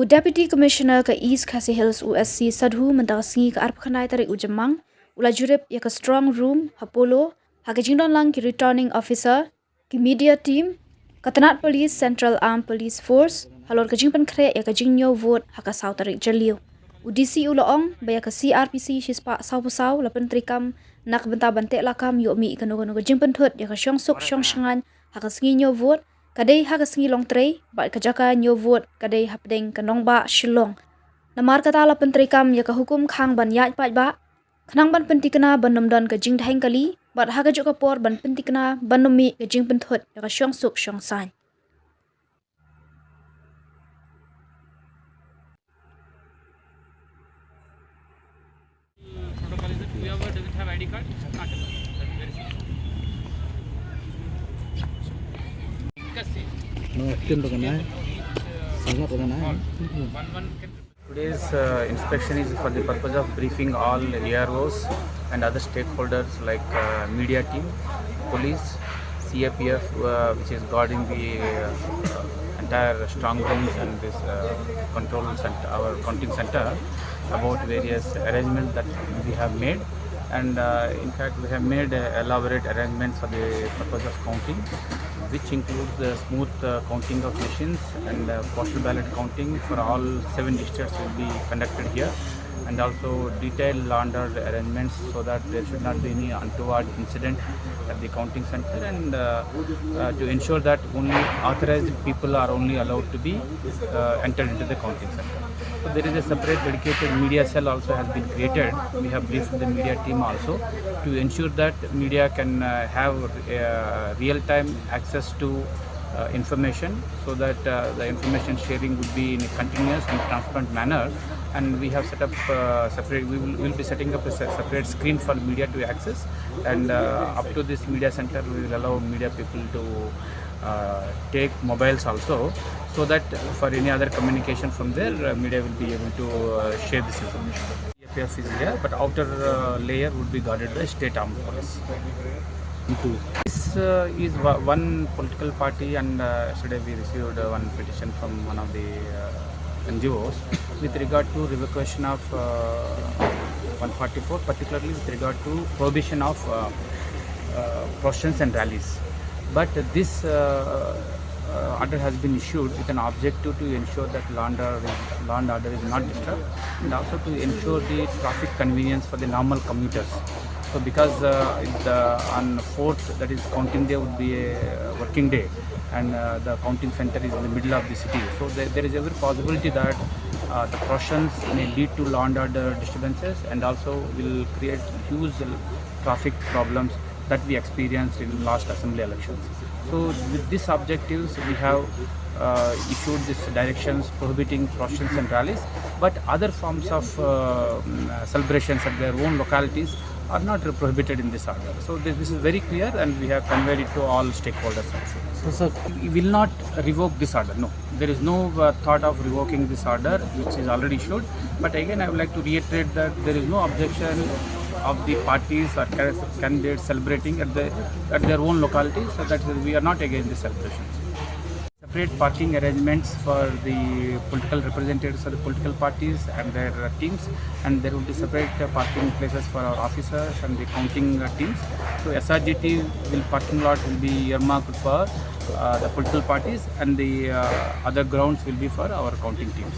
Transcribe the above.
Deputy Commissioner ka East Khasi Hills USC Sadhu Mendasi ka Arpkhanai Tarik Ujamang, Ula Jurip ya ka Strong Room, ha Polo, ha ka Jingdon Lang ki Returning Officer, ki Media Team, ka Tanat Police Central Armed Police Force, halor ka Jingpan Kre ya ka Jingnyo Vote ha ka Sau Tarik Jalio. UDC Ulaong, baya ka CRPC Shispa Sau Pusau, Lapan Trikam, nak benta bantek lakam yomi ikanogono ka Jingpan Thut ya ka Syong Suk Syong Shangan, ha ka Singinyo Vote, kadai ha ka singi long tray ba ka Jaka nyo vote kadai hapdeng kanong ba shilong namar kata la pentri kam ya ka hukum khang ban yaj pa ba khnang ban penti kana ban namdan ka jing dhang kali ba ha ka joka por ban penti kana ban nomi ka jing penthot ya ka syong suk syong san protocol is that whoever doesn't have ID card is not allowed. That's very simple. Today's inspection is for the purpose of briefing all AROs and other stakeholders like media team, police, CAPF, which is guarding the entire strong rooms and this control center, our counting center, about various arrangements that we have made. And in fact, we have made elaborate arrangements for the purpose of counting, which includes the smooth counting of machines and postal ballot counting for all 7 districts will be conducted here, and also detailed law and order arrangements so that there should not be any untoward incident at the counting center, and to ensure that only authorized people are only allowed to be entered into the counting center. So there is a separate dedicated media cell also has been created. We have briefed the media team also to ensure that media can have real-time access to information, so that the information sharing would be in a continuous and transparent manner. And we have set up separate. We will be setting up a separate screen for media to access, and up to this media center, we will allow media people to take mobiles also, so that for any other communication from there, media will be able to share this information. APF is here, but outer layer would be guarded by state armed police. This is one political party, and yesterday we received one petition from one of the NGOs with regard to revocation of 144, particularly with regard to prohibition of processions and rallies. But this order has been issued with an objective to ensure that law and order is not disturbed, and also to ensure the traffic convenience for the normal commuters. So because on 4th, that is counting day, would be a working day, and the counting center is in the middle of the city. So there is every possibility that the processions may lead to law and order disturbances, and also will create huge traffic problems that we experienced in last assembly elections. So with these objectives, we have issued these directions prohibiting processions and rallies, but other forms of celebrations at their own localities are not prohibited in this order. So this is very clear, and we have conveyed it to all stakeholders also. So sir, we will not revoke this order. No, there is no thought of revoking this order, which is already issued. But again, I would like to reiterate that there is no objection of the parties or candidates celebrating at their own localities, so that we are not against the celebrations. Separate parking arrangements for the political representatives of the political parties and their teams, and there will be separate parking places for our officers and the counting teams. So SRGT parking lot will be earmarked for the political parties, and the other grounds will be for our counting teams.